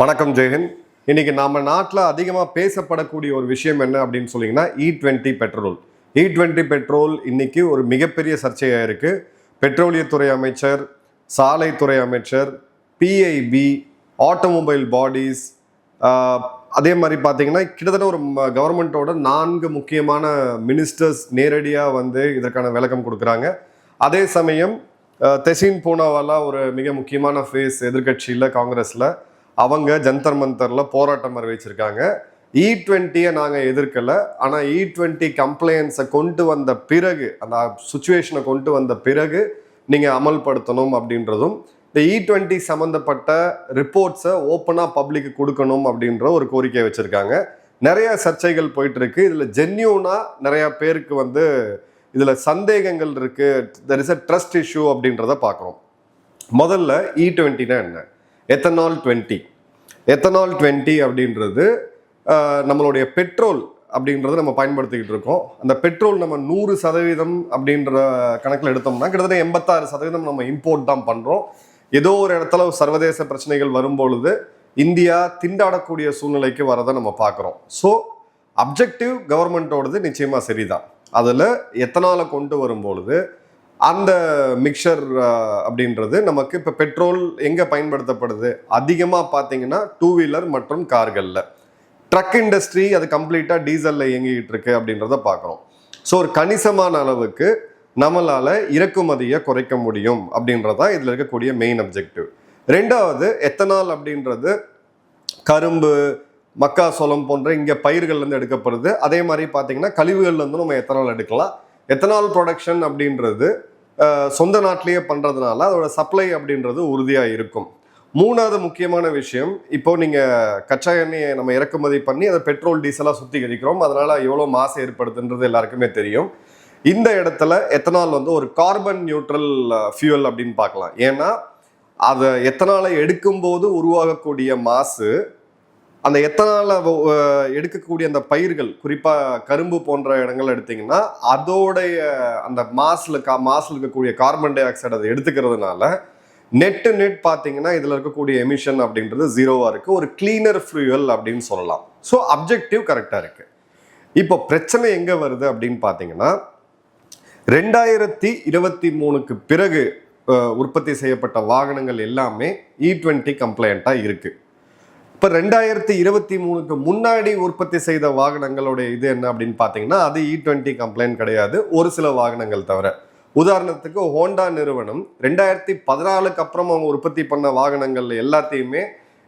வணக்கம் ஜெயஹிந்த். இன்னைக்கு நம்ம நாட்டில் அதிகமாக பேசப்படக்கூடிய ஒரு விஷயம் என்ன அப்படின்னு சொன்னீங்கன்னா E20 பெட்ரோல். E20 பெட்ரோல் இன்னைக்கு ஒரு மிகப்பெரிய சர்ச்சையாக இருக்கு. பெட்ரோலியத்துறை அமைச்சர், சாலைத்துறை அமைச்சர், PIB, ஆட்டோமொபைல் பாடிஸ், அதே மாதிரி பார்த்தீங்கன்னா கிட்டத்தட்ட ஒரு கவர்மெண்ட்டோட 4 முக்கியமான மினிஸ்டர்ஸ் நேரடியாக வந்து இதற்கான விளக்கம் கொடுக்குறாங்க. அதே சமயம் தெசின் பூனாவாலா ஒரு மிக முக்கியமான ஃபேஸ் எதிர்கட்சியில் காங்கிரஸில், அவங்க ஜந்தர் மந்தரில் போராட்டம் அறிவிச்சிருக்காங்க. E20 நாங்கள் எதிர்க்கலை, ஆனால் E20 கம்ப்ளைண்ட்ஸை கொண்டு வந்த பிறகு, அந்த சுச்சுவேஷனை கொண்டு வந்த பிறகு நீங்கள் அமல்படுத்தணும் அப்படின்றதும், இந்த E20 சம்மந்தப்பட்ட ரிப்போர்ட்ஸை ஓப்பனாக பப்ளிக்கு கொடுக்கணும் அப்படின்ற ஒரு கோரிக்கையை வச்சுருக்காங்க. நிறைய சர்ச்சைகள் போயிட்டு இருக்கு. இதில் ஜென்யூனாக நிறையா பேருக்கு வந்து இதில் சந்தேகங்கள் இருக்குது. There is a trust issue அப்படின்றத பார்க்குறோம். முதல்ல E20னா என்ன? எத்தனால் 20 அப்படின்றது நம்மளுடைய பெட்ரோல் அப்படின்றத நம்ம பயன்படுத்திக்கிட்டு இருக்கோம். அந்த பெட்ரோல் நம்ம 100% அப்படின்ற கணக்கில் எடுத்தோம்னா கிட்டத்தட்ட 86% நம்ம இம்போர்ட் தான் பண்ணுறோம். ஏதோ ஒரு இடத்துல சர்வதேச பிரச்சனைகள் வரும்பொழுது இந்தியா திண்டாடக்கூடிய சூழ்நிலைக்கு வரதை நம்ம பார்க்குறோம். ஸோ அப்ஜெக்டிவ் கவர்மெண்ட்டோடது நிச்சயமாக சரிதான். அதில் எத்தனாலை கொண்டு வரும்பொழுது அந்த மிக்சர் அப்படின்றது நமக்கு இப்போ பெட்ரோல் எங்கே பயன்படுத்தப்படுது அதிகமாக பார்த்தீங்கன்னா 2 வீலர் மற்றும் கார்களில். ட்ரக் இண்டஸ்ட்ரி அது கம்ப்ளீட்டாக டீசலில் இயங்கிக்கிட்டு இருக்கு அப்படின்றத பார்க்குறோம். ஸோ ஒரு கணிசமான அளவுக்கு நம்மளால் இறக்குமதியை குறைக்க முடியும் அப்படின்றதான் இதில் இருக்கக்கூடிய மெயின் அப்ஜெக்டிவ். ரெண்டாவது, எத்தனால் அப்படின்றது கரும்பு, மக்காசோளம் போன்ற இங்கே பயிர்கள்லேருந்து எடுக்கப்படுது. அதே மாதிரி பார்த்தீங்கன்னா கழிவுகள்லேருந்து நம்ம எத்தனால் எடுக்கலாம். எத்தனால் ப்ரொடக்ஷன் அப்படின்றது சொந்த நாட்டிலேயே பண்ணுறதுனால அதோட சப்ளை அப்படின்றது உறுதியாக இருக்கும். மூணாவது முக்கியமான விஷயம், இப்போ நீங்கள் கச்சா எண்ணெயை நம்ம இறக்குமதி பண்ணி அதை பெட்ரோல் டீசலாக சுத்திகரிக்கிறோம். அதனால் எவ்வளோ மாசு ஏற்படுதுன்றது எல்லாருக்குமே தெரியும். இந்த இடத்துல எத்தனால் வந்து ஒரு கார்பன் நியூட்ரல் ஃபியூவல் அப்படின்னு பார்க்கலாம். ஏன்னா அதை எத்தனாலை எடுக்கும்போது உருவாகக்கூடிய மாசு, அந்த எத்தனால எடுக்கக்கூடிய அந்த பயிர்கள், குறிப்பாக கரும்பு போன்ற இடங்கள் எடுத்திங்கன்னா அதோடைய அந்த மாசில் இருக்கக்கூடிய கார்பன் டை ஆக்சைடு அதை எடுத்துக்கிறதுனால நெட் பார்த்தீங்கன்னா இதில் இருக்கக்கூடிய எமிஷன் அப்படின்றது 0வா இருக்குது. ஒரு கிளீனர் ஃபியூவல் அப்படின்னு சொல்லலாம். ஸோ அப்ஜெக்டிவ் கரெக்டாக இருக்குது. இப்போ பிரச்சனை எங்கே வருது அப்படின்னு பார்த்தீங்கன்னா 2023க்கு பிறகு உற்பத்தி செய்யப்பட்ட வாகனங்கள் எல்லாமே E20 கம்ப்ளைண்ட்டாக இருக்குது. இப்போ 2023க்கு முன்னாடி உற்பத்தி செய்த வாகனங்களுடைய இது என்ன அப்படின்னு பார்த்தீங்கன்னா அது E20 கம்ப்ளைண்ட் கிடையாது, ஒரு சில வாகனங்கள் தவிர. உதாரணத்துக்கு ஹோண்டா நிறுவனம் 2014க்கு அப்புறம் அவங்க உற்பத்தி பண்ண வாகனங்கள் எல்லாத்தையுமே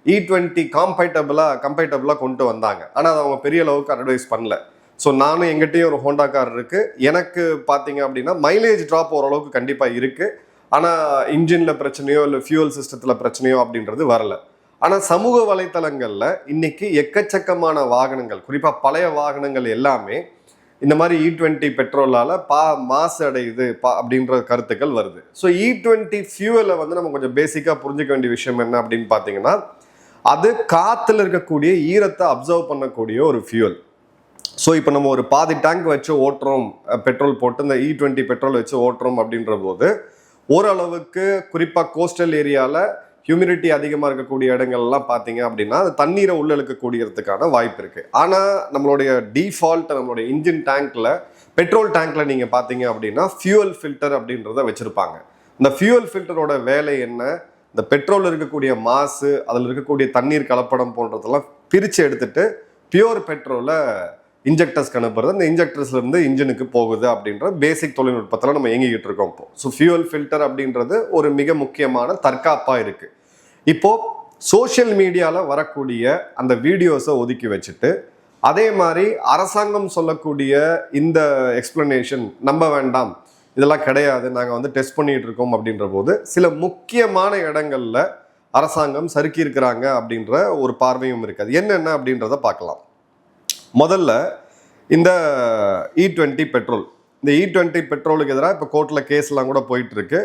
E20 கம்பேட்டபிளாக கொண்டு வந்தாங்க. ஆனால் அதை அவங்க பெரிய அளவுக்கு அட்வைஸ் பண்ணல. ஸோ நானும் எங்கிட்டையும் ஒரு ஹோண்டா கார் இருக்குது. எனக்கு பார்த்தீங்க அப்படின்னா மைலேஜ் ட்ராப் ஓரளவுக்கு கண்டிப்பாக இருக்குது. ஆனால் இன்ஜினில் பிரச்சனையோ இல்லை ஃபியூவல் சிஸ்டத்தில் பிரச்சனையோ அப்படின்றது வரல. ஆனால் சமூக வலைத்தளங்களில் இன்னைக்கு எக்கச்சக்கமான வாகனங்கள், குறிப்பாக பழைய வாகனங்கள் எல்லாமே இந்த மாதிரி E20 பெட்ரோலால் மாசு அடையுது அப்படின்ற கருத்துக்கள் வருது. ஸோ E20 ஃபியூவலை வந்து நம்ம கொஞ்சம் பேசிக்காக புரிஞ்சுக்க வேண்டிய விஷயம் என்ன அப்படின்னு பார்த்தீங்கன்னா அது காற்றுல இருக்கக்கூடிய ஈரத்தை அப்சர்வ் பண்ணக்கூடிய ஒரு ஃபியூவல். ஸோ இப்போ நம்ம ஒரு பாதி டேங்க் வச்சு ஓட்டுறோம், பெட்ரோல் போட்டு இந்த E20 பெட்ரோல் வச்சு ஓட்டுறோம் அப்படின்ற போது ஓரளவுக்கு குறிப்பாக கோஸ்டல் ஏரியாவில் ஹியூமிடிட்டி அதிகமாக இருக்கக்கூடிய இடங்கள்லாம் பார்த்தீங்க அப்படின்னா அது தண்ணீரை உள்ள இழுக்கக்கூடியதுக்கான வாய்ப்பு இருக்குது. ஆனால் நம்மளுடைய டிஃபால்ட் நம்மளுடைய இன்ஜின் டேங்க்கில், பெட்ரோல் டேங்க்கில் நீங்கள் பார்த்தீங்க அப்படின்னா ஃபியூவல் ஃபில்டர் அப்படின்றத வச்சுருப்பாங்க. இந்த ஃபியூவல் ஃபில்டரோட வேலை என்ன? இந்த பெட்ரோல் இருக்கக்கூடிய மாசு, அதில் இருக்கக்கூடிய தண்ணீர் கலப்படம் போன்றதெல்லாம் பிரித்து எடுத்துட்டு பியூர் பெட்ரோலை இன்ஜெக்டர்ஸ்க்கு அனுப்புறது, இந்த இன்ஜெக்டர்ஸ்லேருந்து இன்ஜினுக்கு போகுது அப்படின்ற பேசிக் தொழில்நுட்பத்தில் நம்ம இயங்கிக்கிட்டு இருக்கோம் இப்போ. ஸோ ஃபியூவல் ஃபில்டர் அப்படின்றது ஒரு மிக முக்கியமான தற்காப்பாக இருக்குது. இப்போது சோஷியல் மீடியாவில் வரக்கூடிய அந்த வீடியோஸை ஒதுக்கி வச்சுட்டு அதே மாதிரி அரசாங்கம் சொல்லக்கூடிய இந்த எக்ஸ்பிளனேஷன் நம்ப வேண்டாம், இதெல்லாம் கிடையாது, நாங்கள் வந்து டெஸ்ட் பண்ணிகிட்டு இருக்கோம் அப்படின்ற போது சில முக்கியமான இடங்களில் அரசாங்கம் சறுக்கி இருக்கிறாங்க அப்படின்ற ஒரு பார்வையும் இருக்குது. என்னென்ன அப்படின்றத பார்க்கலாம். முதல்ல இந்த E20 பெட்ரோல், இந்த E20 பெட்ரோலுக்கு எதிராக இப்போ கோர்ட்டில் கேஸ்லாம் கூட போயிட்டு இருக்கு.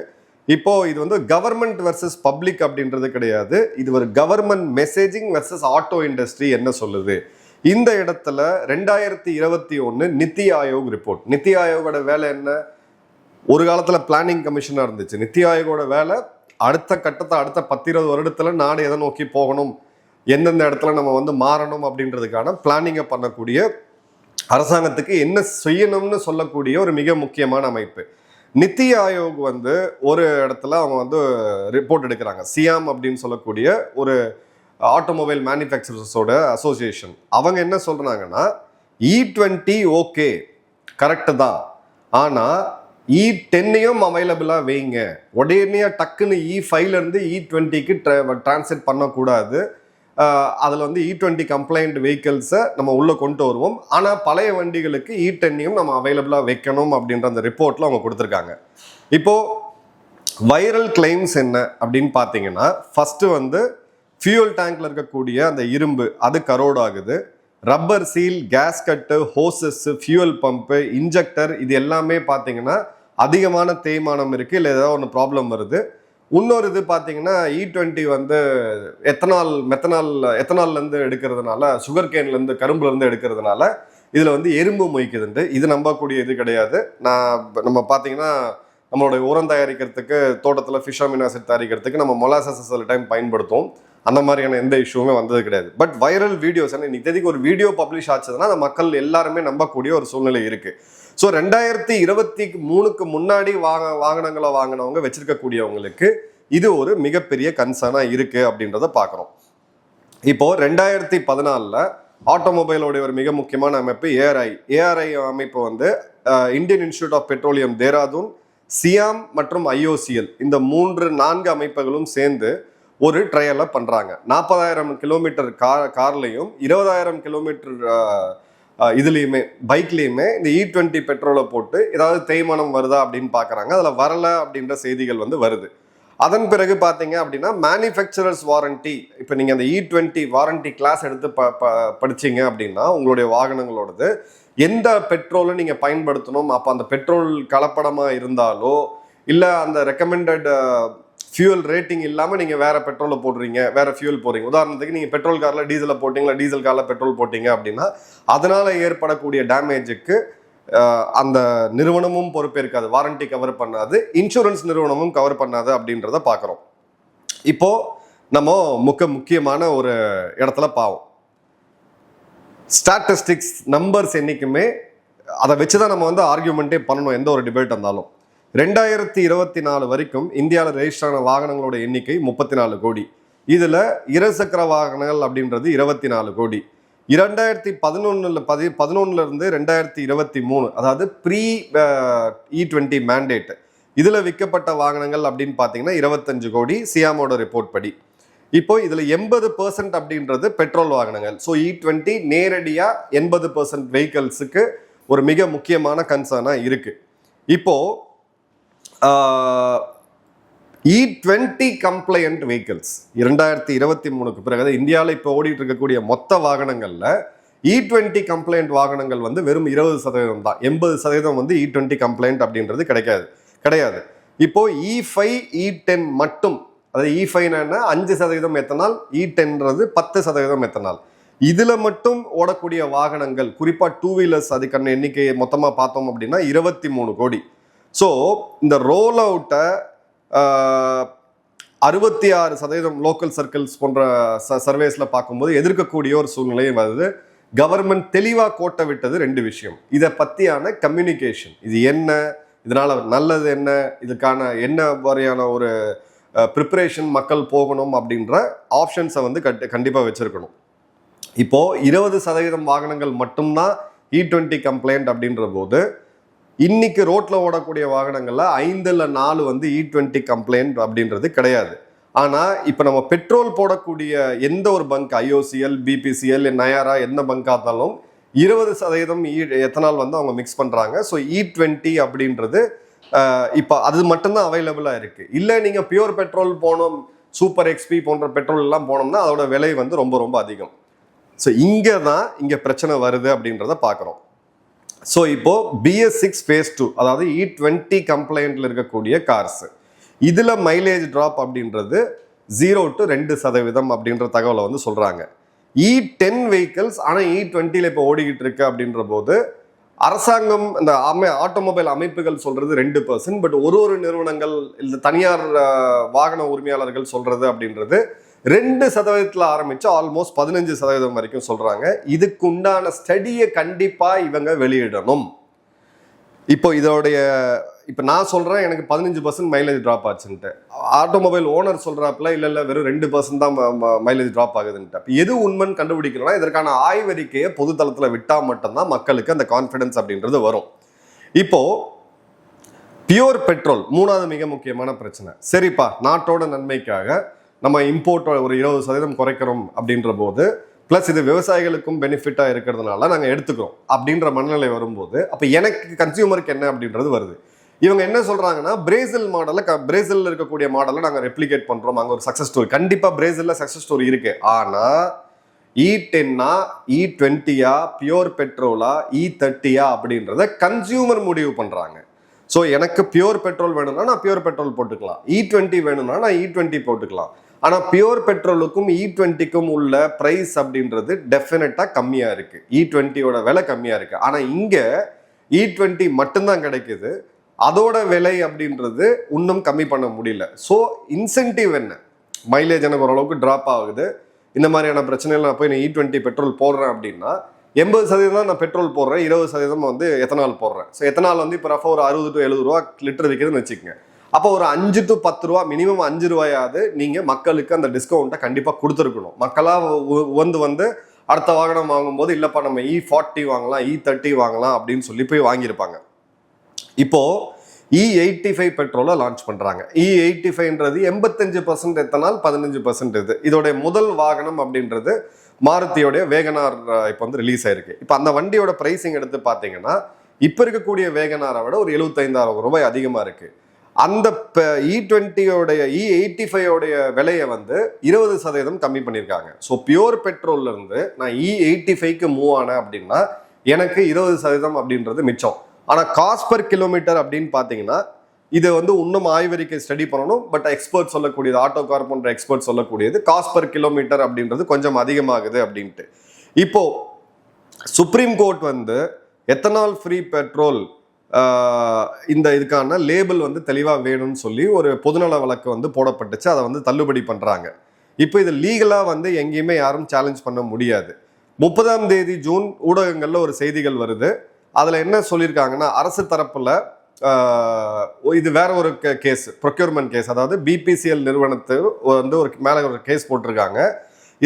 இப்போ இது வந்து கவர்மெண்ட் வெர்சஸ் பப்ளிக் அப்படின்றது கிடையாது, இது ஒரு government messaging versus auto industry என்ன சொல்லுது. இந்த இடத்துல 2021 நித்தி ஆயோக் ரிப்போர்ட். நித்தி ஆயோகோட வேலை என்ன? ஒரு காலத்தில் பிளானிங் கமிஷனாக இருந்துச்சு. நித்தி ஆயோகோட வேலை அடுத்த கட்டத்தை அடுத்த 10-20 வருடத்தில் நாடு எதை நோக்கி போகணும், எந்தெந்த இடத்துல நம்ம வந்து மாறணும் அப்படின்றதுக்கான பிளானிங்கை பண்ணக்கூடிய அரசாங்கத்துக்கு என்ன செய்யணும்னு சொல்லக்கூடிய ஒரு மிக முக்கியமான அமைப்பு. நித்தி ஆயோக் வந்து ஒரு இடத்துல அவங்க வந்து ரிப்போர்ட் எடுக்கிறாங்க. சியாம் அப்படின்னு சொல்லக்கூடிய ஒரு ஆட்டோமொபைல் மேனுஃபேக்சரர்ஸோட அசோசியேஷன். அவங்க என்ன சொல்றாங்கன்னா, E20 ஓகே கரெக்டு தான், ஆனால் E10 அவைலபிளாக வைங்க, உடனே டக்குன்னு E5லேருந்து E20க்கு டிரான்ஸ்லேட் பண்ணக்கூடாது. அதில் வந்து E20 கம்ப்ளைண்ட் வெஹிக்கிள்ஸை நம்ம உள்ளே கொண்டு வருவோம், ஆனால் பழைய வண்டிகளுக்கு E10 நம்ம அவைலபிளாக வைக்கணும் அப்படின்ற அந்த ரிப்போர்ட்டில் அவங்க கொடுத்துருக்காங்க. இப்போது வைரல் கிளைம்ஸ் என்ன அப்படின்னு பார்த்தீங்கன்னா, ஃபஸ்ட்டு வந்து ஃபியூல் டேங்க்ல இருக்கக்கூடிய அந்த இரும்பு அது கரோட் ஆகுது. ரப்பர் சீல், கேஸ் கட்டு, ஹோசஸ், ஃபியூல் பம்பு, இன்ஜெக்டர் இது எல்லாமே பார்த்தீங்கன்னா அதிகமான தேய்மானம் இருக்குது, இல்லை ஏதாவது ஒன்று ப்ராப்ளம் வருது. இன்னொரு இது பார்த்தீங்கன்னா E20 வந்து எத்தனால்லேருந்து எடுக்கிறதுனால, சுகர் கேன்லேருந்து கரும்புலேருந்து எடுக்கிறதுனால இதில் வந்து எறும்பு மொய்க்குதுன்ட்டு. இது நம்பக்கூடிய இது கிடையாது. நம்ம பார்த்தீங்கன்னா நம்மளோட உரம் தயாரிக்கிறதுக்கு, தோட்டத்தில் ஃபிஷ் அமினோ ஆசிட் தயாரிக்கிறதுக்கு நம்ம மொலாசஸ் சில டைம் பயன்படுத்தும். அந்த மாதிரியான எந்த இஷ்யூமே வந்தது கிடையாது. பட் வைரல் வீடியோஸ் இன்னைக்கு ஒரு வீடியோ பப்ளிஷ் ஆச்சுதுன்னா அந்த மக்கள் எல்லாருமே நம்பக்கூடிய ஒரு சூழ்நிலை இருக்கு. ஸோ 2023க்கு முன்னாடி வாகனங்களை வாங்கினவங்க வச்சிருக்கக்கூடியவங்களுக்கு இது ஒரு மிகப்பெரிய கன்சர்னா இருக்கு அப்படின்றத பார்க்குறோம். இப்போ 2014 ஆட்டோமொபைலோடைய ஒரு மிக முக்கியமான அமைப்பு ஏஆர்ஐ அமைப்பு வந்து Indian Institute of Petroleum Dehradun, SIAM மற்றும் ஐஓசிஎல் இந்த 4 அமைப்புகளும் சேர்ந்து ஒரு ட்ரையலை பண்ணுறாங்க. 40,000 கிலோமீட்டர் கார்லையும் 20,000 கிலோமீட்டர் இதுலேயுமே பைக்லேயுமே இந்த E20 பெட்ரோலை போட்டு ஏதாவது தேய்மானம் வருதா அப்படின்னு பார்க்குறாங்க. அதில் வரலை அப்படின்ற செய்திகள் வந்து வருது. அதன் பிறகு பார்த்தீங்க அப்படின்னா மேனுஃபேக்சரர்ஸ் வாரண்டி, இப்போ நீங்கள் அந்த E20 வாரண்டி கிளாஸ் எடுத்து படிச்சிங்க அப்படின்னா உங்களுடைய வாகனங்களோடது எந்த பெட்ரோலை நீங்கள் பயன்படுத்தணும், அப்போ அந்த பெட்ரோல் கலப்படமாக இருந்தாலோ இல்லை அந்த ரெக்கமெண்டட் ஃபியூல் ரேட்டிங் இல்லாமல் நீங்கள் வேறு பெட்ரோலை போடுறீங்க, வேறு ஃபியூல் போடுறீங்க. உதாரணத்துக்கு நீங்கள் பெட்ரோல் காரில் டீசலை போட்டிங்களா, டீசல் காரில் பெட்ரோல் போட்டிங்க அப்படின்னா அதனால் ஏற்படக்கூடிய டேமேஜுக்கு அந்த நிறுவனமும் பொறுப்பேற்காது, வாரண்டி கவர் பண்ணாது, இன்சூரன்ஸ் நிறுவனமும் கவர் பண்ணாது அப்படின்றத பார்க்குறோம். இப்போது நம்ம முக்கியமான ஒரு இடத்துல பாவோம். ஸ்டாட்டிஸ்டிக்ஸ் நம்பர்ஸ் என்றைக்குமே அதை வச்சு தான் நம்ம வந்து ஆர்கியூமெண்ட்டே பண்ணணும் எந்த ஒரு டிபேட் இருந்தாலும். 2024 வரைக்கும் இந்தியாவில் ரெஜிஸ்டர் ஆன வாகனங்களோட எண்ணிக்கை 34 கோடி. இதில் இருசக்கர வாகனங்கள் அப்படின்றது 24 கோடி. 2011 2023 அதாவது ப்ரீ E20 மேண்டேட் இதில் விற்கப்பட்ட வாகனங்கள் அப்படின்னு பார்த்தீங்கன்னா 25 கோடி சியாமோட ரிப்போர்ட் படி. இப்போ இதில் 80% அப்படின்றது பெட்ரோல் வாகனங்கள். ஸோ E20 நேரடியாக 80% வெஹிக்கல்ஸுக்கு ஒரு மிக முக்கியமான கன்சர்னாக இருக்குது. இப்போது E20 கம்ப்ளைண்ட் வெஹிக்கிள்ஸ் 2023க்கு பிறகு இந்தியாவில் இப்போ ஓடிட்டு இருக்கக்கூடிய மொத்த வாகனங்களில் E20 கம்ப்ளைண்ட் வாகனங்கள் வந்து வெறும் 20% தான். 80% வந்து E20 கம்ப்ளைண்ட் அப்படின்றது கிடையாது. இப்போ E5 E10 மட்டும், அதாவது E5னா 5% எத்தனால், E10ன்றது 10% எத்தனால். இதில் மட்டும் ஓடக்கூடிய வாகனங்கள் குறிப்பாக 2 வீலர்ஸ் அதுக்கான எண்ணிக்கையை மொத்தமாக பார்த்தோம் அப்படின்னா 23 கோடி. ஸோ இந்த ரோல் அவுட்டை 66% லோக்கல் சர்க்கிள்ஸ் போன்ற சர்வேஸில் பார்க்கும்போது எதிர்க்கக்கூடிய ஒரு சூழ்நிலையும் வருது. கவர்மெண்ட் தெளிவாக கோட்டை விட்டது 2 விஷயம். இதை பற்றியான கம்யூனிகேஷன், இது என்ன, இதனால் நல்லது என்ன, இதுக்கான என்ன வரையான ஒரு ப்ரிப்பரேஷன் மக்கள் போகணும் அப்படின்ற ஆப்ஷன்ஸை வந்து கண்டிப்பாக வச்சுருக்கணும். இப்போது 20% வாகனங்கள் மட்டும்தான் E20 கம்ப்ளைண்ட் அப்படின்ற போது இன்னைக்கு ரோட்ல ஓடக்கூடிய வாகனங்கள்ல 5ல் 4 வந்து E20 கம்ப்ளைண்ட் அப்படின்றது கிடையாது. ஆனா இப்ப நம்ம பெட்ரோல் போடக்கூடிய எந்த ஒரு பங்க், IOCL, BPCL, நயாரா எந்த பங்கா இருந்தாலும் 20% எத்தனால் வந்து அவங்க மிக்ஸ் பண்றாங்க. ஸோ E20 அப்படின்றது இப்போ அது மட்டும்தான் அவைலபிளா இருக்கு. இல்லை நீங்க பியூர் பெட்ரோல் போனோம், சூப்பர் எக்ஸ்பி போன்ற பெட்ரோல் எல்லாம் போனோம்னா அதோட விலை வந்து ரொம்ப ரொம்ப அதிகம். ஸோ இங்கே பிரச்சனை வருது அப்படின்றத பார்க்குறோம். ஸோ இப்போ BS6 phase 2 அதாவது E20 கம்ப்ளைண்ட்ல இருக்கக்கூடிய கார்ஸ், இதில் மைலேஜ் ட்ராப் அப்படின்றது 0 to 2% அப்படின்ற தகவலை வந்து சொல்கிறாங்க. E10 வெஹிக்கிள்ஸ் ஆனால் E20ல் இப்போ ஓடிக்கிட்டு இருக்கு அப்படின்ற போது அரசாங்கம் இந்த ஆட்டோமொபைல் அமைப்புகள் சொல்கிறது 2%, பட் ஒரு நிறுவனங்கள் இல்லை தனியார் வாகன உரிமையாளர்கள் சொல்கிறது அப்படின்றது 2% ஆரம்பிச்சு ஆல்மோஸ்ட் 15% வரைக்கும் சொல்றாங்க. இதுக்கு உண்டான ஸ்டடியை கண்டிப்பா இவங்க வெளியிடணும். இப்போ நான் சொல்றேன் எனக்கு 15% மைலேஜ் ட்ராப் ஆச்சுன்ட்டு, ஆட்டோமொபைல் ஓனர் சொல்றாப்புல இல்ல வெறும் 2% தான் மைலேஜ் ட்ராப் ஆகுதுன்ட்டு. எது உண்மைன்னு கண்டுபிடிக்கணும்னா இதற்கான ஆய்வறிக்கையை பொதுத்தளத்துல விட்டா மட்டும்தான் மக்களுக்கு அந்த கான்ஃபிடன்ஸ் அப்படின்றது வரும். இப்போ பியூர் பெட்ரோல் 3வது மிக முக்கியமான பிரச்சனை. சரிப்பா, நாட்டோட நன்மைக்காக நம்ம இம்போர்ட் ஒரு 20% குறைக்கிறோம் அப்படின்ற போது, பிளஸ் இது விவசாயிகளுக்கும் பெனிஃபிட்டா இருக்கிறதுனால நாங்கள் எடுத்துக்கிறோம் அப்படின்ற மனநிலை வரும்போது, அப்போ எனக்கு கன்சியூமருக்கு என்ன அப்படின்றது வருது. இவங்க என்ன சொல்றாங்கன்னா, பிரேசில் பிரேசில் இருக்கக்கூடிய மாடலை நாங்கள் ரெப்ளிகேட் பண்றோம், அங்கே ஒரு சக்சஸ் ஸ்டோரி. கண்டிப்பா பிரேசில்ல சக்சஸ் ஸ்டோரி இருக்கு. ஆனா E10 E20 பியூர் பெட்ரோலா E30 அப்படின்றத கன்சியூமர் முடிவு பண்றாங்க. ஸோ எனக்கு பியூர் பெட்ரோல் வேணும்னா நான் பியூர் பெட்ரோல் போட்டுக்கலாம், E20 வேணும்னா நான் E20 போட்டுக்கலாம். ஆனால் பியூர் பெட்ரோலுக்கும் E20க்கும் உள்ள ப்ரைஸ் அப்படின்றது டெஃபினட்டாக கம்மியாக இருக்குது. E20யோட விலை கம்மியாக இருக்குது. ஆனால் இங்கே E20 மட்டும்தான் கிடைக்குது, அதோட விலை அப்படின்றது இன்னும் கம்மி பண்ண முடியல. ஸோ இன்சென்டிவ் என்ன? மைலேஜ் எனக்கு ஓரளவுக்கு ட்ராப் ஆகுது, இந்த மாதிரியான பிரச்சனைகள் நான் போய் நான் E20 பெட்ரோல் போடுறேன் அப்படின்னா 80% நான் பெட்ரோல் போடுறேன், 20% வந்து எத்தனால் போடுறேன். ஸோ எத்தனால் வந்து இப்போ ரஃபாக ஒரு 60 to 70 ரூபா லிட்டர் விற்குதுன்னு வச்சுக்கோங்க. அப்போ ஒரு 5 to 10 ரூபா, மினிமம் 5 ரூபாயாவது நீங்கள் மக்களுக்கு அந்த டிஸ்கவுண்ட்டை கண்டிப்பாக கொடுத்துருக்கணும். மக்களாக வந்து அடுத்த வாகனம் வாங்கும்போது இல்லைப்பா நம்ம E40 வாங்கலாம், E30 வாங்கலாம் அப்படின்னு சொல்லி போய் வாங்கியிருப்பாங்க. இப்போது E85 பெட்ரோலை லான்ச் பண்ணுறாங்க. E85ன்றது 85% எத்தனால், 15% இது. இதோடைய முதல் வாகனம் அப்படின்றது மாருதியோடைய வேகனார் இப்போ வந்து ரிலீஸ் ஆயிருக்கு. இப்போ அந்த வண்டியோட பிரைசிங் எடுத்து பார்த்தீங்கன்னா இப்போ இருக்கக்கூடிய வேகனாரை விட ஒரு 75,000 ரூபாய் அதிகமாக இருக்குது. அந்த E20யோடைய E85யோடைய விலையை வந்து 20% கம்மி பண்ணியிருக்காங்க. ஸோ பியூர் பெட்ரோல்ல இருந்து நான் E85க்கு மூவ் ஆனேன் அப்படின்னா எனக்கு 20% அப்படின்றது மிச்சம். ஆனால் காஸ்ட் பர் கிலோமீட்டர் அப்படின்னு பார்த்தீங்கன்னா இது வந்து இன்னும் ஆய்வறிக்கை ஸ்டடி பண்ணணும். பட் எக்ஸ்பர்ட் சொல்லக்கூடியது, ஆட்டோ கார் போன்ற எக்ஸ்பர்ட் சொல்லக்கூடியது காஸ்ட் பர் கிலோமீட்டர் அப்படின்றது கொஞ்சம் அதிகமாகுது அப்படின்ட்டு. இப்போ சுப்ரீம் கோர்ட் வந்து எத்தனால் ஃப்ரீ பெட்ரோல் இதுக்கான லேபிள் வந்து தெளிவாக வேணும்னு சொல்லி ஒரு பொதுநல வழக்கு வந்து போடப்பட்டுச்சு. அதை வந்து தள்ளுபடி பண்ணுறாங்க. இப்போ இது லீகலாக வந்து எங்கேயுமே யாரும் சேலஞ்ச் பண்ண முடியாது. 30ஆம் தேதி ஜூன் ஊடகங்களில் ஒரு செய்திகள் வருது. அதில் என்ன சொல்லியிருக்காங்கன்னா, அரசு தரப்பில் இது வேற ஒரு கேஸ், ப்ரொக்யூர்மெண்ட் கேஸ், அதாவது பிபிசிஎல் நிறுவனத்து வந்து மேலே ஒரு கேஸ் போட்டிருக்காங்க.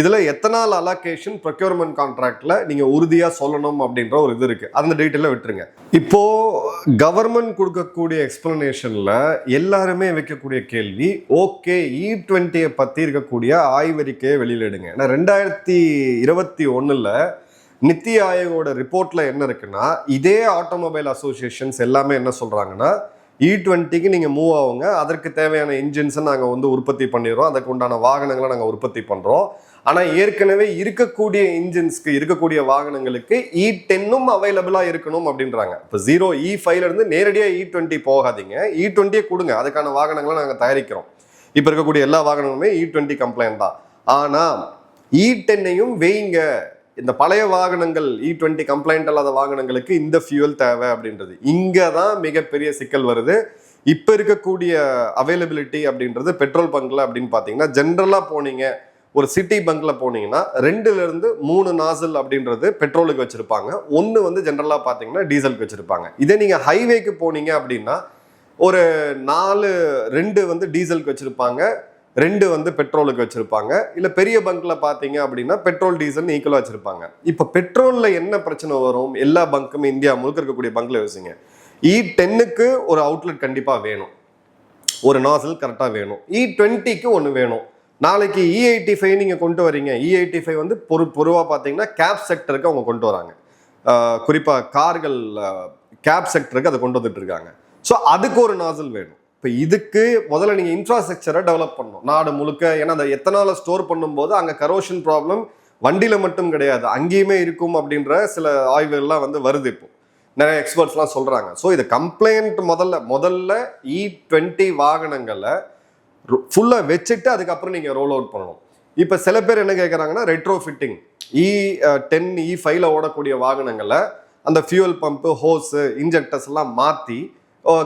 இதில் எத்தனால் அலோகேஷன் ப்ரொக்யூர்மெண்ட் கான்ட்ராக்டில் நீங்கள் உறுதியாக சொல்லணும் அப்படின்ற ஒரு இது இருக்குது. அந்த டீட்டெயிலில் விட்டுருங்க. இப்போது கவர்மெண்ட் கொடுக்கக்கூடிய எக்ஸ்பிளனேஷனில் எல்லாருமே வைக்கக்கூடிய கேள்வி, ஓகே E20 பற்றி இருக்கக்கூடிய ஆய்வறிக்கையை வெளியில் எடுங்க. ஏன்னா 2021 நித்தி ஆயோகோட ரிப்போர்ட்ல என்ன இருக்குன்னா, இதே ஆட்டோமொபைல் அசோசியேஷன்ஸ் எல்லாமே என்ன சொல்றாங்கன்னா, E20க்கு நீங்க மூவ் ஆகுங்க, அதற்கு தேவையான இன்ஜின்ஸை நாங்க வந்து உற்பத்தி பண்ணிடுறோம், அதுக்கு உண்டான வாகனங்களை நாங்க உற்பத்தி பண்றோம். ஆனா ஏற்கனவே இருக்கக்கூடிய இன்ஜின்ஸ்க்கு இருக்கக்கூடிய வாகனங்களுக்கு E10 அவைலபிளா இருக்கணும் அப்படின்றாங்க. இப்போ 0E5ல இருந்து நேரடியா E20 போகாதீங்க, E20 கொடுங்க, அதுக்கான வாகனங்களை நாங்க தயாரிக்கிறோம். இப்ப இருக்கக்கூடிய எல்லா வாகனங்களுமே E20 கம்ப்ளைண்ட் தான். ஆனா E10ஐயும் வெயிங்க, இந்த பழைய வாகனங்கள் E20 கம்ப்ளைண்ட் இல்லாத வாகனங்களுக்கு இந்த ஃபியூல் தேவை அப்படின்றது. இங்கே தான் மிகப்பெரிய சிக்கல் வருது. இப்போ இருக்கக்கூடிய அவைலபிலிட்டி அப்படின்றது பெட்ரோல் பங்க்ல அப்படின்னு பார்த்தீங்கன்னா, ஜென்ரலாக போனீங்க ஒரு சிட்டி பங்க்ல போனீங்கன்னா 2லேருந்து 3 நாசல் அப்படின்றது பெட்ரோலுக்கு வச்சிருப்பாங்க, 1 வந்து ஜென்ரலாக பார்த்தீங்கன்னா டீசலுக்கு வச்சிருப்பாங்க. இதே நீங்கள் ஹைவேக்கு போனீங்க அப்படின்னா ஒரு 2 வந்து டீசலுக்கு வச்சிருப்பாங்க, 2 வந்து பெட்ரோலுக்கு வச்சிருப்பாங்க. இல்லை பெரிய பங்க்ல பார்த்தீங்க அப்படின்னா பெட்ரோல் டீசல் ஈக்குவலாக வச்சிருப்பாங்க. இப்போ பெட்ரோல்ல என்ன பிரச்சனை வரும்? எல்லா பங்க்குமே இந்தியா முழுக்க இருக்கக்கூடிய பங்க்ல யோசிங்க. E10க்கு ஒரு அவுட்லெட் கண்டிப்பாக வேணும், ஒரு நாசல் கரெக்டாக வேணும். E20க்கு ஒன்று வேணும். நாளைக்கு E85 நீங்கள் கொண்டு வரீங்க, E85 வந்து பொதுவாக பார்த்தீங்கன்னா கேப் செக்டருக்கு அவங்க கொண்டு வராங்க. குறிப்பாக கார்கள் கேப் செக்டருக்கு அதை கொண்டு வந்துட்டு இருக்காங்க. ஸோ அதுக்கு ஒரு நாசல் வேணும். இப்போ இதுக்கு முதல்ல நீங்கள் இன்ஃப்ராஸ்ட்ரக்சரை டெவலப் பண்ணணும் நாடு முழுக்க. ஏன்னா அந்த எத்தனால ஸ்டோர் பண்ணும்போது அங்கே கரோஷன் ப்ராப்ளம் வண்டியில் மட்டும் கிடையாது, அங்கேயுமே இருக்கும் அப்படின்ற சில ஆய்வுகள்லாம் வந்து வருது. இப்போ நிறைய எக்ஸ்பர்ட்ஸ்லாம் சொல்கிறாங்க. ஸோ இது கம்ப்ளைண்ட் முதல்ல E20 வாகனங்களை ஃபுல்லாக வச்சுட்டு அதுக்கப்புறம் நீங்கள் ரோல் அவுட் பண்ணணும். இப்போ சில பேர் என்ன கேட்குறாங்கன்னா, ரெட்ரோ ஃபிட்டிங் E10 E5ல ஓடக்கூடிய வாகனங்களை அந்த ஃபியூவல் பம்பு, ஹோஸு, இன்ஜெக்டர்ஸ் எல்லாம் மாற்றி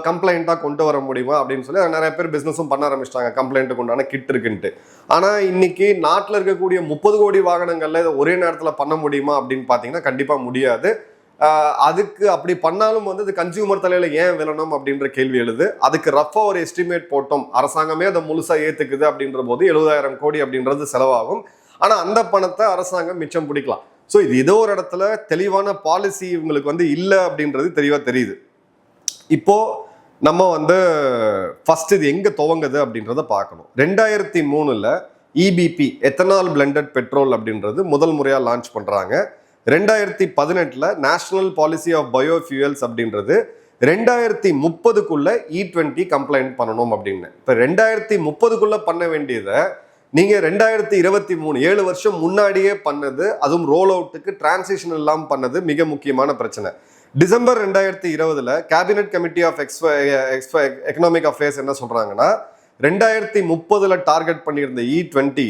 கம்ப்ளைண்ட்டாக கொண்டு வர முடியுமா அப்படின்னு சொல்லி நிறைய பேர் பிஸ்னஸும் பண்ண ஆரம்பிச்சிட்டாங்க, கம்ப்ளைண்ட்டுக்கு உண்டான கிட் இருக்குன்ட்டு. ஆனால் இன்னைக்கு நாட்டில் இருக்கக்கூடிய 30 கோடி வாகனங்கள்ல இதை ஒரே நேரத்தில் பண்ண முடியுமா அப்படின்னு பார்த்தீங்கன்னா கண்டிப்பாக முடியாது. அதுக்கு அப்படி பண்ணாலும் வந்து அது கன்சியூமர் தலையில ஏன் விழணும் அப்படின்ற கேள்வி எழுது. அதுக்கு ரஃபா ஒரு எஸ்டிமேட் போட்டோம், அரசாங்கமே அதை முழுசா ஏத்துக்குது அப்படின்ற போது 70,000 கோடி அப்படின்றது செலவாகும். ஆனா அந்த பணத்தை அரசாங்கம் மிச்சம் பிடிக்கலாம். ஸோ இது ஏதோ ஒரு இடத்துல தெளிவான பாலிசி இவங்களுக்கு வந்து இல்லை அப்படின்றது தெளிவா தெரியுது. இப்போ நம்ம வந்து ஃபர்ஸ்ட் இது எங்க துவங்குது அப்படின்றத பார்க்கணும். 2003 இபிபி எத்தனால் பிளெண்டட் பெட்ரோல் அப்படின்றது முதல் முறையா லான்ச் பண்றாங்க. 2018 நேஷனல் பாலிசி ஆஃப் பயோஃபியூயல்ஸ் அப்படின்றது 2030க்குள்ள E20 கம்ப்ளைண்ட் பண்ணணும் அப்படின்னு. இப்போ 2030க்குள்ள பண்ண வேண்டியதை நீங்க 2023 7 வருஷம் முன்னாடியே பண்ணது, அதுவும் ரோல் அவுட்டுக்கு டிரான்சிஷன் இல்லாமல் பண்ணது மிக முக்கியமான பிரச்சனை. December 2020 cabinet committee of economic affairs என்ன சொல்றாங்கன்னா 2030 டார்கெட் பண்ணியிருந்த E20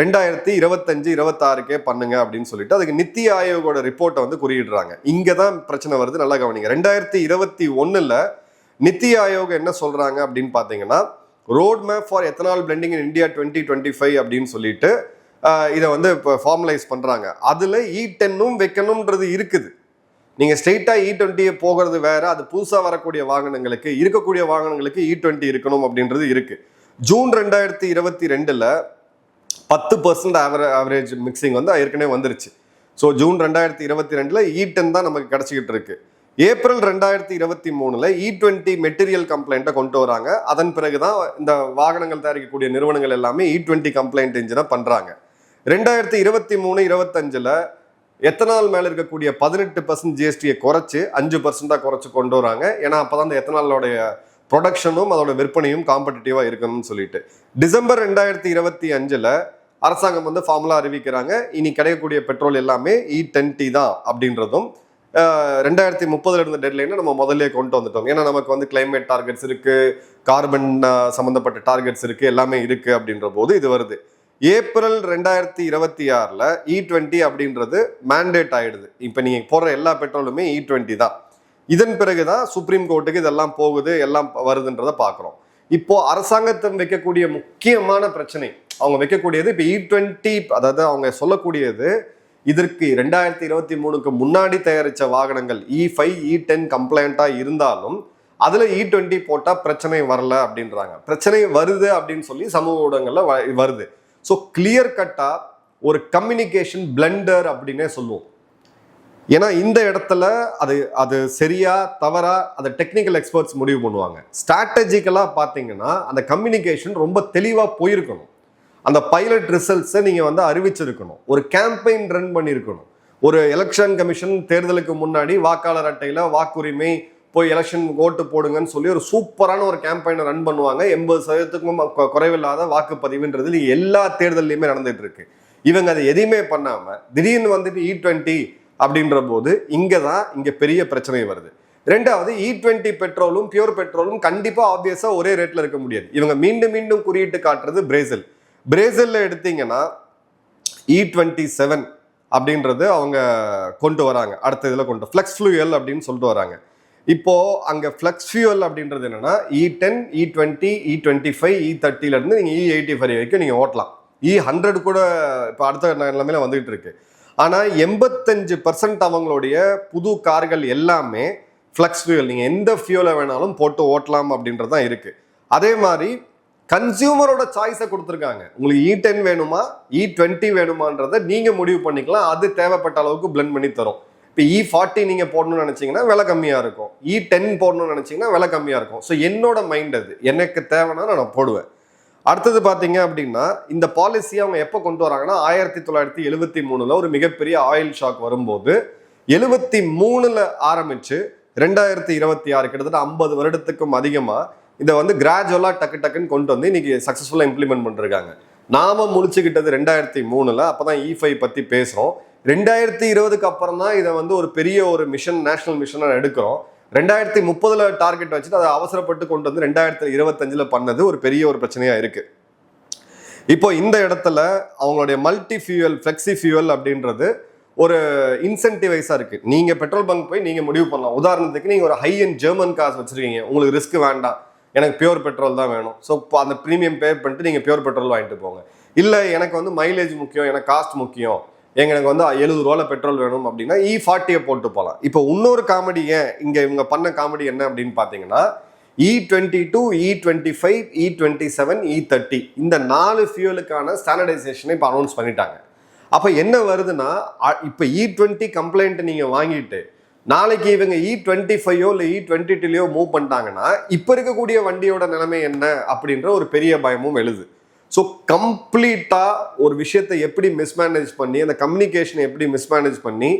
2025-26 பண்ணுங்க அப்படின்னு சொல்லிட்டு அதுக்கு நித்தி ஆயோகோட ரிப்போர்ட்டை வந்து குறியிடுறாங்க. இங்கதான் பிரச்சனை வருது, நல்லா கவனிங்க. 2021 நித்தி ஆயோக் என்ன சொல்றாங்க அப்படின்னு பாத்தீங்கன்னா road map for ethanol blending in India 2025 அப்படின்னு சொல்லிட்டு இதை வந்து இப்போ ஃபார்மலைஸ் பண்றாங்க. அதுல E10 வைக்கணும்ன்றது இருக்குது. நீங்க ஸ்ட்ரெயிட்டா E20 போகிறது வேற, அது புதுசா வரக்கூடிய வாகனங்களுக்கு இருக்கக்கூடிய வாகனங்களுக்கு E20 இருக்கணும் அப்படின்றது இருக்கு. ஜூன் 2022 10% ஆவரேஜ் மிக்சிங் வந்து ஏற்கனவே வந்துருச்சு. ஸோ ஜூன் 2022 E10 தான் நமக்கு கிடைச்சிக்கிட்டு இருக்கு. ஏப்ரல் 2023 E20 மெட்டீரியல் கம்ப்ளைண்ட்டை கொண்டு வராங்க. அதன் பிறகுதான் இந்த வாகனங்கள் தயாரிக்கக்கூடிய நிறுவனங்கள் எல்லாமே E20 கம்ப்ளைண்ட் இன்ஜினை பண்றாங்க. 2023-25 எத்தனால் மேல இருக்கக்கூடிய 18% ஜிஎஸ்டியை குறைச்சு 5% குறைச்சு கொண்டு வராங்க. ஏன்னா அப்பதான் அந்த எத்தனாலோடைய ப்ரொடக்ஷனும் அதோட விற்பனையும் காம்படிட்டிவா இருக்கணும்னு சொல்லிட்டு டிசம்பர் 2025 அரசாங்கம் வந்து ஃபார்முலா அறிவிக்கிறாங்க. இனி கிடைக்கக்கூடிய பெட்ரோல் எல்லாமே E10 தான் அப்படின்றதும் 2030 இருந்த டெட்லைனை நம்ம முதல்ல கொண்டு வந்துட்டோம். ஏன்னா நமக்கு வந்து கிளைமேட் டார்கெட்ஸ் இருக்கு, கார்பன் சம்பந்தப்பட்ட டார்கெட்ஸ் இருக்கு, எல்லாமே இருக்கு அப்படின்ற போது இது வருது. ஏப்ரல் 2026 E20 அப்படின்றது மேண்டேட் ஆயிடுது. இப்போ நீங்க போடுற எல்லா பெட்ரோலுமே E20 தான். இதன் பிறகுதான் சுப்ரீம் கோர்ட்டுக்கு இதெல்லாம் போகுது, எல்லாம் வருதுன்றதை பார்க்குறோம். இப்போ அரசாங்கத்தை வைக்கக்கூடிய முக்கியமான பிரச்சனை அவங்க வைக்கக்கூடியது இப்போ E20, அதாவது அவங்க சொல்லக்கூடியது இதற்கு 2023க்கு முன்னாடி தயாரித்த வாகனங்கள் E5 E10 கம்ப்ளைண்டா இருந்தாலும் அதுல E20 போட்டா பிரச்சனை வரல அப்படின்றாங்க. பிரச்சனை வருது அப்படின்னு சொல்லி சமூக ஊடகங்கள்ல வருது. ஸோ கிளியர் கட்டா ஒரு கம்யூனிகேஷன் பிளண்டர் அப்படின்னே சொல்லுவோம். ஏன்னா இந்த இடத்துல அது சரியா தவறா அதை டெக்னிக்கல் எக்ஸ்பர்ட்ஸ் முடிவு பண்ணுவாங்க. ஸ்ட்ராட்டஜிக்கலா பார்த்தீங்கன்னா அந்த கம்யூனிகேஷன் ரொம்ப தெளிவா போயிருக்கணும். அந்த பைலட் ரிசல்ட்ஸை நீங்க வந்து அறிவிச்சிருக்கணும். ஒரு கேம்பெயின் ரன் பண்ணியிருக்கணும். ஒரு எலெக்ஷன் கமிஷன் தேர்தலுக்கு முன்னாடி வாக்காளர் அட்டையில வாக்குரிமை போய் எலெக்ஷன் ஓட்டு போடுங்கன்னு சொல்லி ஒரு சூப்பரான ஒரு கேம்பெயினை ரன் பண்ணுவாங்க. 80% குறைவில்லாத வாக்குப்பதிவுன்றது எல்லா தேர்தலையுமே நடந்துட்டு இருக்கு. இவங்க அதை எதையுமே பண்ணாம திடீர்னு வந்துட்டு E20 அப்படின்ற போது இங்க பெரிய பிரச்சனை வருது. ரெண்டாவது E20 பெட்ரோலும் பியூர் பெட்ரோலும் கண்டிப்பா ஆப்வியஸா ஒரே ரேட்ல இருக்க முடியாது. இவங்க மீண்டும் மீண்டும் குறியிட்டு காட்டுறது பிரேசில்ல எடுத்தீங்கன்னா E27 அப்படின்றது அவங்க கொண்டு வராங்க. அடுத்த இதுல ஃபிளக்ஸ் ஃபியூயல் அப்படின்னு சொல்லிட்டு வராங்க. இப்போ அங்க ஃபிளக்ஸ் ஃபியூயல் அப்படின்றது என்னன்னா E10, E20, E25, E30 இருந்து நீங்க E85 வரைக்கும் நீங்க ஓட்டலாம். E100 கூட இப்போ அடுத்த நிலைமையில வந்துகிட்டு இருக்கு. ஆனா 85% அவங்களுடைய புது கார்கள் எல்லாமே ஃபிளக்ஸ் ஃபியூயல், நீங்க எந்த ஃபியூலை வேணாலும் போட்டு ஓட்டலாம் அப்படின்றது தான் இருக்கு. அதே மாதிரி கன்சியூமரோட சாய்ஸை கொடுத்துருக்காங்க. உங்களுக்கு E10 வேணுமா E20 வேணுமான்றதை நீங்க முடிவு பண்ணிக்கலாம். அது தேவைப்பட்ட அளவுக்கு பிளெண்ட் பண்ணி தரும். இப்போ E40 நீங்க போடணும்னு நினைச்சீங்கன்னா விலை கம்மியா இருக்கும், E10 போடணும்னு நினைச்சீங்கன்னா விலை கம்மியா இருக்கும். ஸோ என்னோட மைண்ட் அது எனக்கு தேவைன்னா நான் போடுவேன். அடுத்தது பார்த்தீங்க அப்படின்னா இந்த பாலிசியை அவங்க எப்போ கொண்டு வராங்கன்னா 1973 ஒரு மிகப்பெரிய ஆயில் ஷாக் வரும்போது 73 ஆரம்பிச்சு 2026 கிட்டத்தட்ட 50 வருடத்துக்கும் அதிகமா இதை வந்து கிராஜுவலா டக்குன்னு கொண்டு வந்து இன்னைக்கு சக்சஸ்ஃபுல்லா இம்ப்ளிமெண்ட் பண்ணிருக்காங்க. நாம முழிச்சுக்கிட்டது 2003 அப்பதான் E5 பத்தி பேசுறோம். 2020க்கு அப்புறம் தான் இதை வந்து ஒரு பெரிய ஒரு மிஷன், நேஷனல் மிஷனா எடுக்கிறோம். 2030 டார்கெட் வச்சுட்டு அதை அவசரப்பட்டு கொண்டு வந்து 2025 பண்ணது ஒரு பெரிய ஒரு பிரச்சனையா இருக்கு. இப்போ இந்த இடத்துல அவங்களுடைய மல்டி ஃபியூயல், ஃபிளெக்சி ஃபியூயல் அப்படின்றது ஒரு இன்சென்டிவைஸாக இருக்குது. நீங்கள் பெட்ரோல் பங்க் போய் நீங்கள் முடிவு பண்ணலாம். உதாரணத்துக்கு நீங்கள் ஒரு ஹை அண்ட் ஜெர்மன் காசு வச்சுருக்கீங்க, உங்களுக்கு ரிஸ்க் வேண்டாம், எனக்கு பியூர் பெட்ரோல் தான் வேணும். ஸோ அந்த ப்ரீமியம் பே பண்ணிட்டு நீங்கள் பியூர் பெட்ரோல் வாங்கிட்டு போங்க. இல்லை எனக்கு வந்து மைலேஜ் முக்கியம், எனக்கு காஸ்ட் முக்கியம், எனக்கு வந்து 70 ரூபாயில் பெட்ரோல் வேணும் அப்படின்னா E40 போட்டு போகலாம். இப்போ இன்னொரு காமெடி இங்கே இவங்க பண்ண காமெடி என்ன அப்படின்னு பார்த்தீங்கன்னா E22, E25, E27, E30 இந்த 4 ஃபியூலுக்கான ஸ்டாண்டர்டைசேஷனை இப்போ அனௌன்ஸ் பண்ணிட்டாங்க. அப்போ என்ன வருதுன்னா இப்போ E20 கம்ப்ளைண்ட் நீங்கள் வாங்கிட்டு நாளைக்கு இவங்க E25 இல்லை E22 மூவ் பண்ணிட்டாங்கன்னா இப்போ இருக்கக்கூடிய வண்டியோட நிலைமை என்ன அப்படின்ற ஒரு பெரிய பயமும் எழுது. ஸோ கம்ப்ளீட்டாக ஒரு விஷயத்தை எப்படி மிஸ்மேனேஜ் பண்ணி, அந்த கம்யூனிகேஷனை எப்படி மிஸ்மேனேஜ் பண்ணி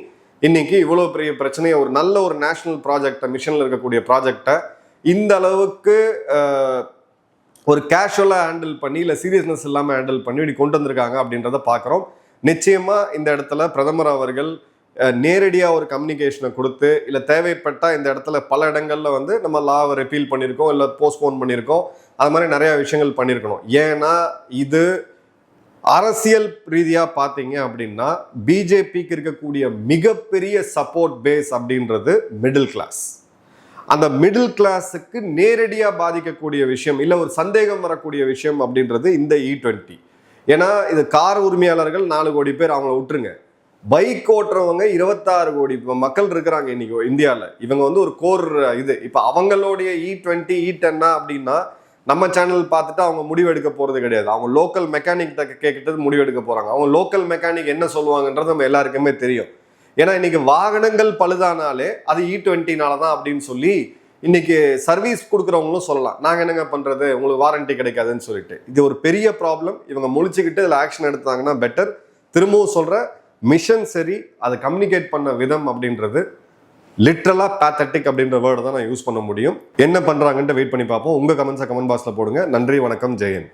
இன்னைக்கு இவ்வளோ பெரிய பிரச்சனையை ஒரு நல்ல ஒரு நேஷனல் ப்ராஜெக்டை, மிஷனில் இருக்கக்கூடிய ப்ராஜெக்டை இந்த அளவுக்கு ஒரு கேஷுவலாக ஹேண்டில் பண்ணி இல்லை சீரியஸ்னஸ் இல்லாமல் ஹேண்டில் பண்ணி இப்படி கொண்டு வந்திருக்காங்க அப்படின்றத பார்க்குறோம். நிச்சயமாக இந்த இடத்துல பிரதமர் அவர்கள் நேரடியாக ஒரு கம்யூனிகேஷனை கொடுத்து, இல்லை தேவைப்பட்டால் இந்த இடத்துல பல இடங்களில் வந்து நம்ம லாவை ரிப்பீல் பண்ணியிருக்கோம், இல்லை போஸ்ட்போன் பண்ணியிருக்கோம், அது மாதிரி நிறையா விஷயங்கள் பண்ணியிருக்கணும். ஏன்னா இது அரசியல் ரீதியாக பார்த்தீங்க அப்படின்னா பிஜேபிக்கு இருக்கக்கூடிய மிகப்பெரிய சப்போர்ட் பேஸ் அப்படின்றது மிடில் கிளாஸ். அந்த மிடில் கிளாஸுக்கு நேரடியாக பாதிக்கக்கூடிய விஷயம், இல்லை ஒரு சந்தேகம் வரக்கூடிய விஷயம் அப்படின்றது இந்த E20. ஏன்னா இது கார் உரிமையாளர்கள் 4 கோடி பேர், அவங்கள விட்டுருங்க. பைக் ஓட்டுறவங்க 26 கோடி மக்கள் இருக்கிறாங்க இன்னைக்கு இந்தியாவில். இவங்க வந்து ஒரு கோர் இது. இப்போ அவங்களுடைய E20, E10 அப்படின்னா நம்ம சேனல் பார்த்துட்டு அவங்க முடிவெடுக்க போகிறது கிடையாது. அவங்க லோக்கல் மெக்கானிக் கேட்கிட்டது முடிவெடுக்க போகிறாங்க. அவங்க லோக்கல் மெக்கானிக் என்ன சொல்லுவாங்கன்றது நம்ம எல்லாருக்குமே தெரியும். ஏன்னா இன்னைக்கு வாகனங்கள் பழுதானாலே அது E20னால தான் அப்படின்னு சொல்லி இன்னைக்கு சர்வீஸ் கொடுக்குறவங்களும் சொல்லலாம். நாங்கள் என்னங்க பண்ணுறது, உங்களுக்கு வாரண்டி கிடைக்காதுன்னு சொல்லிட்டு. இது ஒரு பெரிய ப்ராப்ளம். இவங்க முழிச்சுக்கிட்டு இதில் ஆக்ஷன் எடுத்தாங்கன்னா பெட்டர். திரும்பவும் சொல்கிற மிஷன் சரி, அதை கம்யூனிகேட் பண்ண விதம் அப்படின்றது லிட்ரலாக பேத்தட்டிக் அப்படின்ற வேர்டு தான் நான் யூஸ் பண்ண முடியும். என்ன பண்ணுறாங்கன்ட்டு வெயிட் பண்ணி பார்ப்போம். உங்கள் கமெண்ட்ஸை கமெண்ட் பாக்ஸில் போடுங்க. நன்றி, வணக்கம், ஜெயன்.